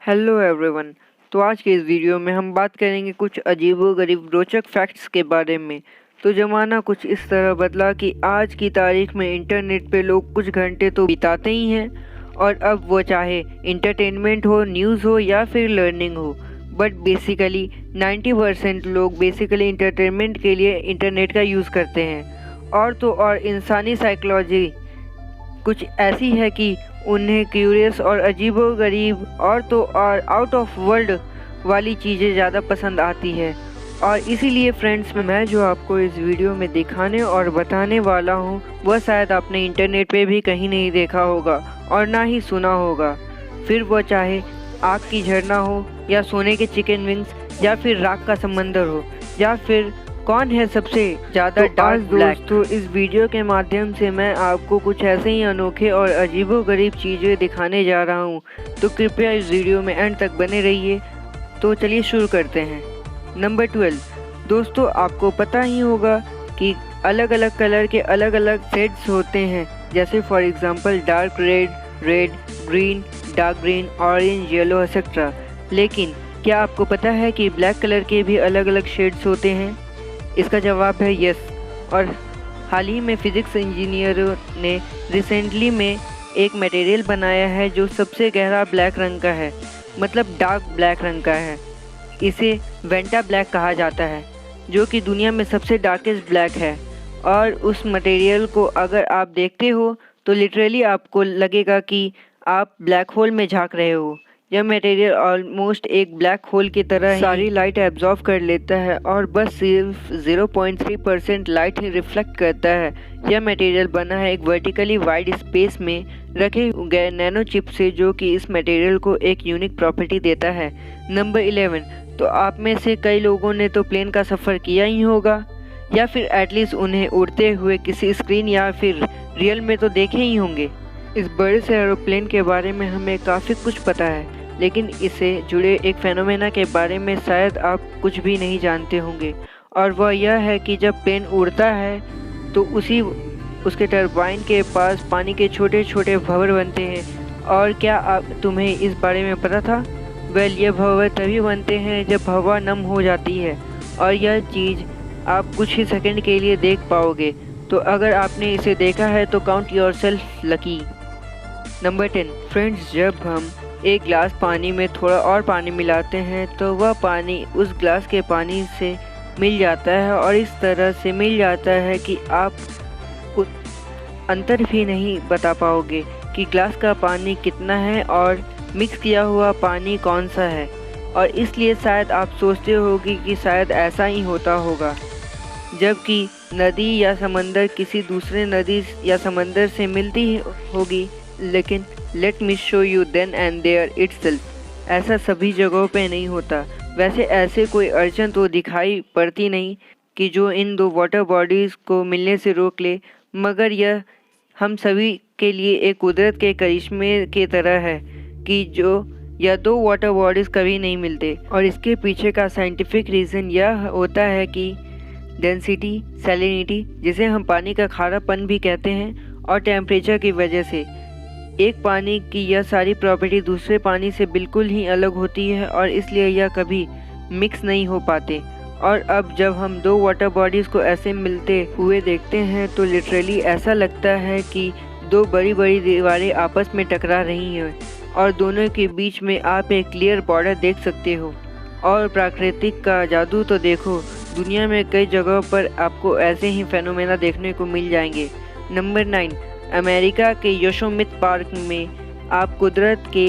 Hello everyone. तो आज के इस वीडियो में हम बात करेंगे कुछ अजीबोगरीब रोचक फैक्ट्स के बारे में। तो ज़माना कुछ इस तरह बदला कि आज की तारीख में इंटरनेट पे लोग कुछ घंटे तो बिताते ही हैं, और अब वो चाहे इंटरटेनमेंट हो, न्यूज़ हो या फिर लर्निंग हो, बट बेसिकली 90% लोग बेसिकली इंटरटेनमेंट के लिए इंटरनेट का यूज़ करते हैं। और तो और इंसानी साइकोलॉजी कुछ ऐसी है कि उन्हें क्यूरियस और अजीबोगरीब और तो और आउट ऑफ वर्ल्ड वाली चीज़ें ज़्यादा पसंद आती है। और इसीलिए फ्रेंड्स, मैं जो आपको इस वीडियो में दिखाने और बताने वाला हूँ वह शायद आपने इंटरनेट पे भी कहीं नहीं देखा होगा और ना ही सुना होगा। फिर वह चाहे आग की झरना हो या सोने के चिकन विंग्स या फिर राख का समंदर हो या फिर कौन है सबसे ज़्यादा डार्क ब्लैक। तो इस वीडियो के माध्यम से मैं आपको कुछ ऐसे ही अनोखे और अजीबोगरीब चीज़ें दिखाने जा रहा हूँ। तो कृपया इस वीडियो में एंड तक बने रहिए। तो चलिए शुरू करते हैं। नंबर 12। दोस्तों, आपको पता ही होगा कि अलग अलग कलर के अलग अलग शेड्स होते हैं, जैसे for example dark red, green, dark green, orange, yellow etcetera. लेकिन क्या आपको पता है कि ब्लैक कलर के भी अलग अलग शेड्स होते हैं? इसका जवाब है यस। और हाल ही में फिज़िक्स इंजीनियरों ने रिसेंटली में एक मटेरियल बनाया है जो सबसे गहरा ब्लैक रंग का है, मतलब डार्क ब्लैक रंग का है। इसे वेंटा ब्लैक कहा जाता है, जो कि दुनिया में सबसे डार्केस्ट ब्लैक है। और उस मटेरियल को अगर आप देखते हो तो लिटरली आपको लगेगा कि आप ब्लैक होल में झांक रहे हो। यह मटेरियल ऑलमोस्ट एक ब्लैक होल की तरह सारी लाइट एब्जॉर्ब कर लेता है और बस सिर्फ 0.3% लाइट ही रिफ्लेक्ट करता है। यह मटेरियल बना है एक वर्टिकली वाइड स्पेस में रखे गए नैनो चिप से, जो कि इस मटेरियल को एक यूनिक प्रॉपर्टी देता है। नंबर 11। तो आप में से कई लोगों ने तो प्लेन का सफ़र किया ही होगा, या फिर एटलीस्ट उन्हें उड़ते हुए किसी स्क्रीन या फिर रियल में तो देखे ही होंगे। इस बड़े से एरोप्लेन के बारे में हमें काफ़ी कुछ पता है, लेकिन इससे जुड़े एक फेनोमेना के बारे में शायद आप कुछ भी नहीं जानते होंगे। और वह यह है कि जब प्लेन उड़ता है तो उसके टरबाइन के पास पानी के छोटे छोटे भंवर बनते हैं। और क्या तुम्हें इस बारे में पता था? वेल, ये भंवर तभी बनते हैं जब हवा नम हो जाती है, और यह चीज़ आप कुछ ही सेकंड के लिए देख पाओगे। तो अगर आपने इसे देखा है तो count yourself lucky. Number 10। Friends, जब हम एक गिलास पानी में थोड़ा और पानी मिलाते हैं तो वह पानी उस गिलास के पानी से मिल जाता है, और इस तरह से मिल जाता है कि आप अंतर भी नहीं बता पाओगे कि गिलास का पानी कितना है और मिक्स किया हुआ पानी कौन सा है। और इसलिए शायद आप सोचते होगी कि शायद ऐसा ही होता होगा, जबकि नदी या समंदर किसी दूसरे नदी या समंदर से मिलती होगी। लेकिन let me show you then and there itself, ऐसा सभी जगहों पे नहीं होता। वैसे ऐसे कोई अड़चन तो दिखाई पड़ती नहीं कि जो इन दो वाटर बॉडीज़ को मिलने से रोक ले, मगर यह हम सभी के लिए एक कुदरत के करिश्मे की तरह है कि जो यह दो वाटर बॉडीज़ कभी नहीं मिलते। और इसके पीछे का साइंटिफिक रीज़न यह होता है कि डेंसिटी, सैलिनिटी, जिसे हम पानी का खारापन भी कहते हैं, और टेम्परेचर की वजह से एक पानी की यह सारी प्रॉपर्टी दूसरे पानी से बिल्कुल ही अलग होती है, और इसलिए यह कभी मिक्स नहीं हो पाते। और अब जब हम दो वाटर बॉडीज़ को ऐसे मिलते हुए देखते हैं तो लिटरली ऐसा लगता है कि दो बड़ी बड़ी दीवारें आपस में टकरा रही हैं, और दोनों के बीच में आप एक क्लियर बॉर्डर देख सकते हो। और प्राकृतिक का जादू तो देखो, दुनिया में कई जगहों पर आपको ऐसे ही फेनोमेना देखने को मिल जाएंगे। नंबर 9। अमेरिका के योसेमिट पार्क में आप कुदरत के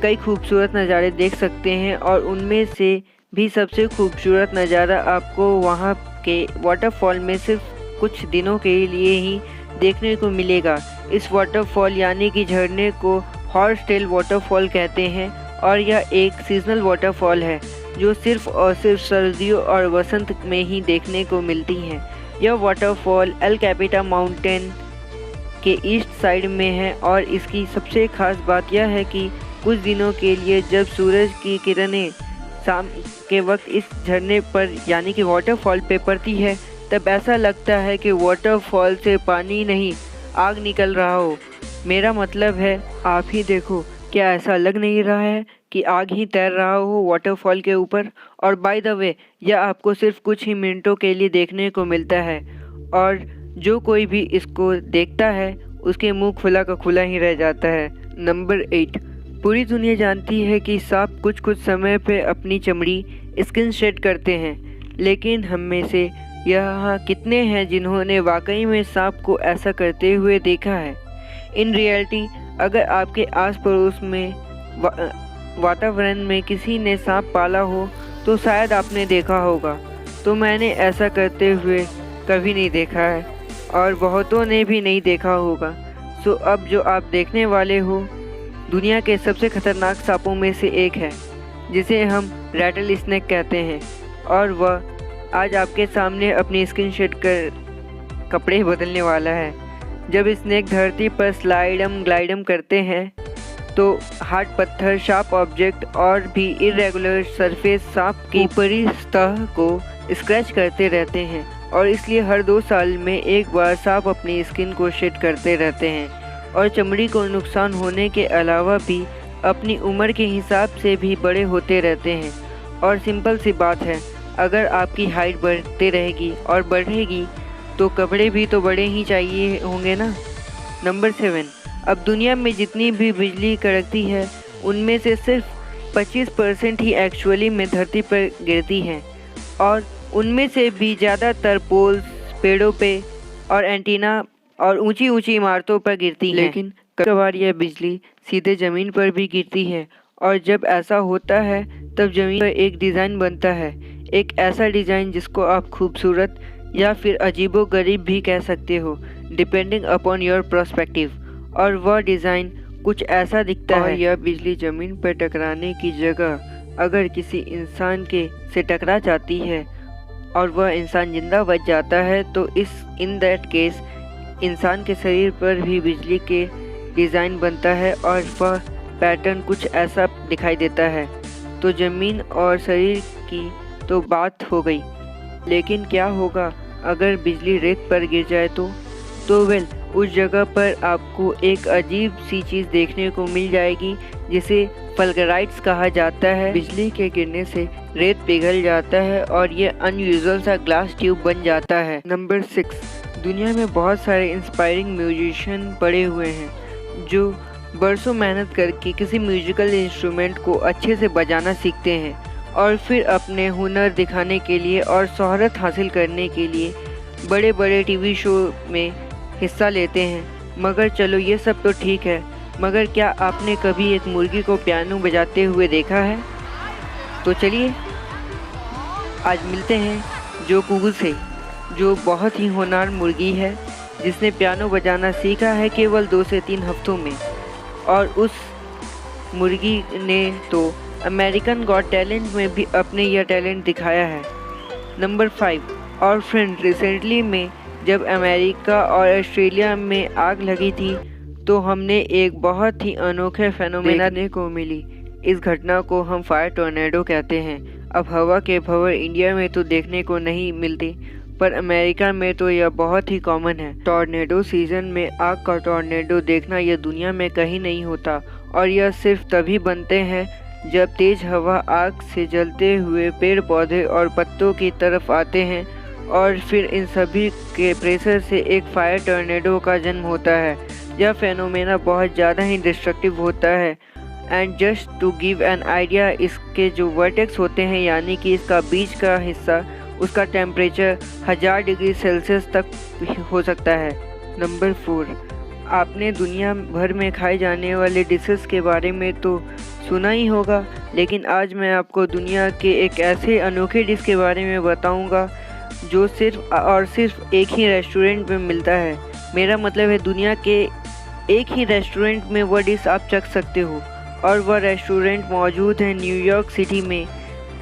कई खूबसूरत नज़ारे देख सकते हैं, और उनमें से भी सबसे खूबसूरत नज़ारा आपको वहाँ के वाटरफॉल में सिर्फ कुछ दिनों के लिए ही देखने को मिलेगा। इस वाटरफॉल यानी कि झरने को हॉर्स टेल वाटरफॉल कहते हैं, और यह एक सीजनल वाटरफॉल है जो सिर्फ और सिर्फ सर्दियों और वसंत में ही देखने को मिलती हैं। यह वाटरफॉल एल कैपिटा माउंटेन के ईस्ट साइड में है, और इसकी सबसे खास बात यह है कि कुछ दिनों के लिए जब सूरज की किरणें शाम के वक्त इस झरने पर यानी कि वाटरफॉल पे पड़ती है, तब ऐसा लगता है कि वाटरफॉल से पानी नहीं आग निकल रहा हो। मेरा मतलब है, आप ही देखो, क्या ऐसा लग नहीं रहा है कि आग ही तैर रहा हो वाटरफॉल के ऊपर। और बाय द वे यह आपको सिर्फ कुछ ही मिनटों के लिए देखने को मिलता है और जो कोई भी इसको देखता है उसके मुंह खुला का खुला ही रह जाता है। नंबर 8, पूरी दुनिया जानती है कि सांप कुछ कुछ समय पे अपनी चमड़ी स्किन शेड करते हैं, लेकिन हम में से यहाँ कितने हैं जिन्होंने वाकई में सांप को ऐसा करते हुए देखा है। इन रियलिटी अगर आपके आस पड़ोस में वातावरण में किसी ने सांप पाला हो तो शायद आपने देखा होगा, तो मैंने ऐसा करते हुए कभी नहीं देखा है और बहुतों ने भी नहीं देखा होगा। सो अब जो आप देखने वाले हो दुनिया के सबसे खतरनाक सांपों में से एक है, जिसे हम रैटल स्नेक कहते हैं, और वह आज आपके सामने अपनी स्किन शेड कर कपड़े बदलने वाला है। जब स्नेक धरती पर स्लाइडम ग्लाइडम करते हैं तो हार्ड पत्थर, शार्प ऑब्जेक्ट और भी इरेगुलर सरफेस सांप की ऊपरी सतह को स्क्रैच करते रहते हैं, और इसलिए हर 2 साल में एक बार सांप अपनी स्किन को शेड करते रहते हैं और चमड़ी को नुकसान होने के अलावा भी अपनी उम्र के हिसाब से भी बड़े होते रहते हैं। और सिंपल सी बात है, अगर आपकी हाइट बढ़ती रहेगी और बढ़ेगी तो कपड़े भी तो बड़े ही चाहिए होंगे ना। नंबर 7, अब दुनिया में जितनी भी बिजली कड़कती है उनमें से सिर्फ 25% ही एक्चुअली में धरती पर गिरती हैं, और उनमें से भी ज़्यादातर पोल्स, पेड़ों पे और एंटीना और ऊंची ऊंची इमारतों पर गिरती हैं। लेकिन कई बार यह बिजली सीधे ज़मीन पर भी गिरती है, और जब ऐसा होता है तब ज़मीन पर एक डिज़ाइन बनता है, एक ऐसा डिज़ाइन जिसको आप खूबसूरत या फिर अजीबोगरीब भी कह सकते हो, डिपेंडिंग अपॉन योर पर्सपेक्टिव। और वह डिज़ाइन कुछ ऐसा दिखता है। यह बिजली ज़मीन पर टकराने की जगह अगर किसी इंसान के से टकरा जाती है और वह इंसान जिंदा बच जाता है तो इन दैट केस इंसान के शरीर पर भी बिजली के डिज़ाइन बनता है और वह पैटर्न कुछ ऐसा दिखाई देता है। तो ज़मीन और शरीर की तो बात हो गई, लेकिन क्या होगा अगर बिजली रेत पर गिर जाए तो वेल उस जगह पर आपको एक अजीब सी चीज़ देखने को मिल जाएगी जिसे फल्गराइट्स कहा जाता है। बिजली के गिरने से रेत पिघल जाता है और ये अनयूजुअल सा ग्लास ट्यूब बन जाता है। नंबर 6, दुनिया में बहुत सारे इंस्पायरिंग म्यूजिशियन पड़े हुए हैं जो बरसों मेहनत करके किसी म्यूजिकल इंस्ट्रूमेंट को अच्छे से बजाना सीखते हैं और फिर अपने हुनर दिखाने के लिए और शोहरत हासिल करने के लिए बड़े बड़े टीवी शो में हिस्सा लेते हैं। मगर चलो ये सब तो ठीक है, मगर क्या आपने कभी एक मुर्गी को पियानो बजाते हुए देखा है? तो चलिए आज मिलते हैं जो कुगू से, जो बहुत ही होनहार मुर्गी है जिसने पियानो बजाना सीखा है केवल 2 से 3 हफ्तों में, और उस मुर्गी ने तो अमेरिकन गॉट टैलेंट में भी अपने यह टैलेंट दिखाया है। नंबर 5, और फ्रेंड, रिसेंटली में जब अमेरिका और ऑस्ट्रेलिया में आग लगी थी तो हमने एक बहुत ही अनोखे फेनोमेना देखने को मिली। इस घटना को हम फायर टॉर्नेडो कहते हैं। अब हवा के भंवर इंडिया में तो देखने को नहीं मिलते, पर अमेरिका में तो यह बहुत ही कॉमन है। टॉर्नेडो सीजन में आग का टॉर्नेडो देखना यह दुनिया में कहीं नहीं होता, और यह सिर्फ तभी बनते हैं जब तेज हवा आग से जलते हुए पेड़ पौधे और पत्तों की तरफ आते हैं और फिर इन सभी के प्रेशर से एक फायर टॉर्नेडो का जन्म होता है। यह फेनोमेना बहुत ज़्यादा ही डिस्ट्रक्टिव होता है। And just to give an idea, इसके जो वर्टेक्स होते हैं यानी कि इसका बीच का हिस्सा, उसका टेम्परेचर 1000 डिग्री सेल्सियस तक हो सकता है। नंबर 4, आपने दुनिया भर में खाए जाने वाले डिशेस के बारे में तो सुना ही होगा, लेकिन आज मैं आपको दुनिया के एक ऐसे अनोखे डिश के बारे में बताऊंगा जो सिर्फ और सिर्फ एक ही रेस्टोरेंट में मिलता है। मेरा मतलब है दुनिया के एक ही रेस्टोरेंट में वह डिश आप चख सकते हो, और वह रेस्टोरेंट मौजूद है न्यूयॉर्क सिटी में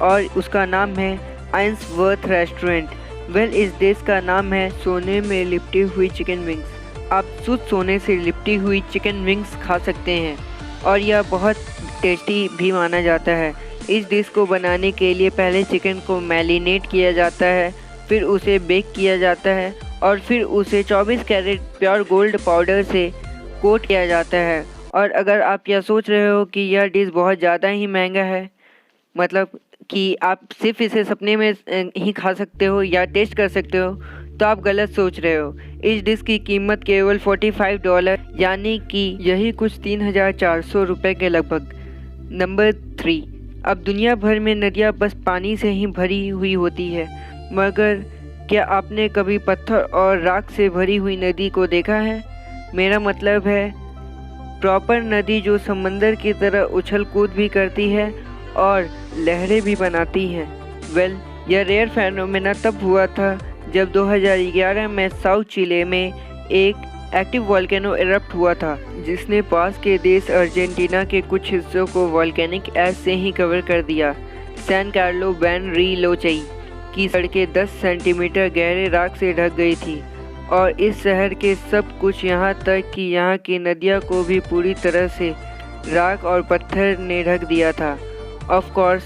और उसका नाम है आइंसवर्थ रेस्टोरेंट। वेल, इस डिश का नाम है सोने में लिपटी हुई चिकन विंग्स। आप शुद्ध सोने से लिपटी हुई चिकन विंग्स खा सकते हैं और यह बहुत टेस्टी भी माना जाता है। इस डिश को बनाने के लिए पहले चिकन को मैरिनेट किया जाता है, फिर उसे बेक किया जाता है और फिर उसे 24 कैरेट प्योर गोल्ड पाउडर से कोट किया जाता है और अगर आप यह सोच रहे हो कि यह डिश बहुत ज़्यादा ही महंगा है, मतलब कि आप सिर्फ इसे सपने में ही खा सकते हो या टेस्ट कर सकते हो, तो आप गलत सोच रहे हो। इस डिश की कीमत केवल $45 यानी कि यही कुछ 3,400 रुपये के लगभग। नंबर 3, अब दुनिया भर में नदियाँ बस पानी से ही भरी हुई होती है, मगर क्या आपने कभी पत्थर और राख से भरी हुई नदी को देखा है? मेरा मतलब है प्रॉपर नदी जो समंदर की तरह उछल कूद भी करती है और लहरें भी बनाती है। वेल, यह रेयर फेनोमेना तब हुआ था जब 2011 में साउथ चिले में एक एक्टिव वोल्केनो इरप्ट हुआ था, जिसने पास के देश अर्जेंटीना के कुछ हिस्सों को वोल्केनिक ऐश से ही कवर कर दिया। सैन कार्लो बैन रीलोचई की सड़कें 10 सेंटीमीटर गहरे राख से ढक गई थी और इस शहर के सब कुछ यहाँ तक कि यहाँ की नदियाँ को भी पूरी तरह से राख और पत्थर ने ढक दिया था। ऑफ कोर्स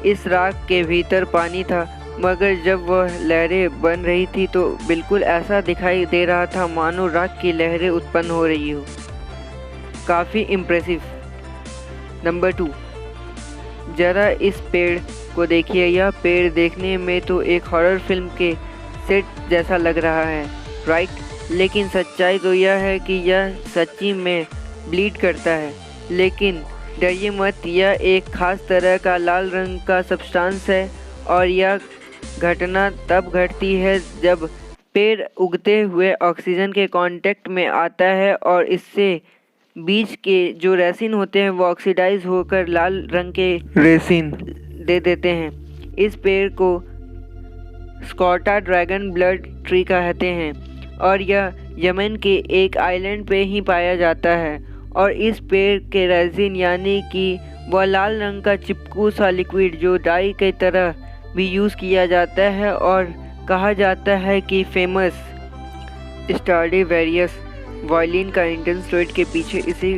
इस राख के भीतर पानी था, मगर जब वह लहरें बन रही थी तो बिल्कुल ऐसा दिखाई दे रहा था मानो राख की लहरें उत्पन्न हो रही हो। काफ़ी इम्प्रेसिव। नंबर 2, ज़रा इस पेड़ को देखिए। यह पेड़ देखने में तो एक हॉरर फिल्म के सेट जैसा लग रहा है, राइट? लेकिन सच्चाई तो यह है कि यह सच्ची में ब्लीड करता है। लेकिन डरिए मत, यह एक खास तरह का लाल रंग का सब्सटेंस है और यह घटना तब घटती है जब पेड़ उगते हुए ऑक्सीजन के कांटेक्ट में आता है और इससे बीज के जो रेसिन होते हैं वो ऑक्सीडाइज होकर लाल रंग के रेसिन दे देते हैं। इस पेड़ को स्कॉटा ड्रैगन ब्लड ट्री कहते हैं और यह यमन के एक आइलैंड पे ही पाया जाता है। और इस पेड़ के रेसिन यानी कि वह लाल रंग का चिपकू सा लिक्विड जो डाई की तरह भी यूज़ किया जाता है और कहा जाता है कि फेमस स्ट्राडिवेरियस वायलिन का इंटेंस फ्लूइड के पीछे इसी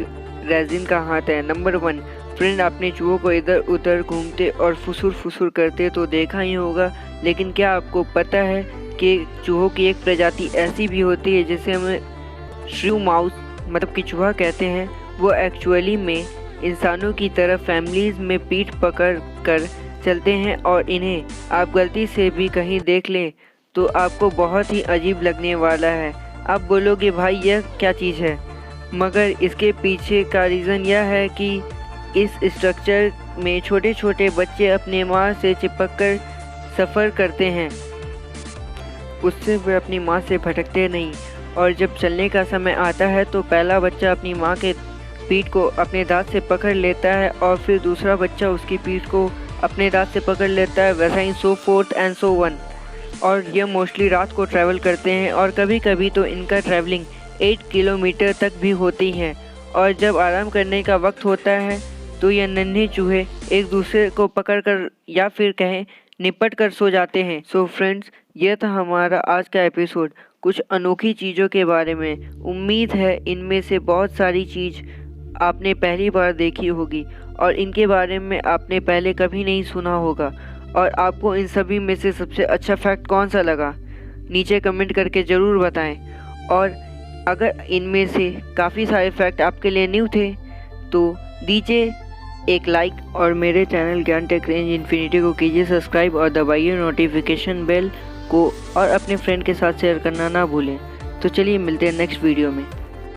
रेजिन का हाथ है। नंबर 1, फ्रेंड, आपने चूहों को इधर उधर घूमते और फुसुर फुसुर करते तो देखा ही होगा, लेकिन क्या आपको पता है कि चूहों की एक प्रजाति ऐसी भी होती है जिसे हम श्रू माउस मतलब कि चूहा कहते हैं। वो एक्चुअली में इंसानों की तरह फैमिलीज़ में पीठ पकड़ कर चलते हैं और इन्हें आप गलती से भी कहीं देख लें तो आपको बहुत ही अजीब लगने वाला है। आप बोलोगे भाई यह क्या चीज़ है, मगर इसके पीछे का रीज़न यह है कि इस स्ट्रक्चर में छोटे छोटे बच्चे अपने माँ से चिपक कर सफ़र करते हैं, उससे वे अपनी माँ से भटकते नहीं। और जब चलने का समय आता है तो पहला बच्चा अपनी माँ के पीठ को अपने दांत से पकड़ लेता है और फिर दूसरा बच्चा उसकी पीठ को अपने दांत से पकड़ लेता है, वैसा ही सो फोर्थ एंड सो वन। और यह मोस्टली रात को ट्रैवल करते हैं और कभी कभी तो इनका ट्रैवलिंग 8 किलोमीटर तक भी होती है। और जब आराम करने का वक्त होता है तो यह नन्हे चूहे एक दूसरे को पकड़कर या फिर कहें निपट कर सो जाते हैं। सो फ्रेंड्स, यह था हमारा आज का एपिसोड कुछ अनोखी चीज़ों के बारे में। उम्मीद है इनमें से बहुत सारी चीज़ आपने पहली बार देखी होगी और इनके बारे में आपने पहले कभी नहीं सुना होगा। और आपको इन सभी में से सबसे अच्छा फैक्ट कौन सा लगा, नीचे कमेंट करके ज़रूर बताएं। और अगर इनमें से काफ़ी सारे फैक्ट आपके लिए न्यू थे तो दीजिए एक लाइक और मेरे चैनल ज्ञान टेक रेंज इन्फिनिटी को कीजिए सब्सक्राइब और दबाइए नोटिफिकेशन बेल को और अपने फ्रेंड के साथ शेयर करना ना भूलें। तो चलिए मिलते हैं नेक्स्ट वीडियो में।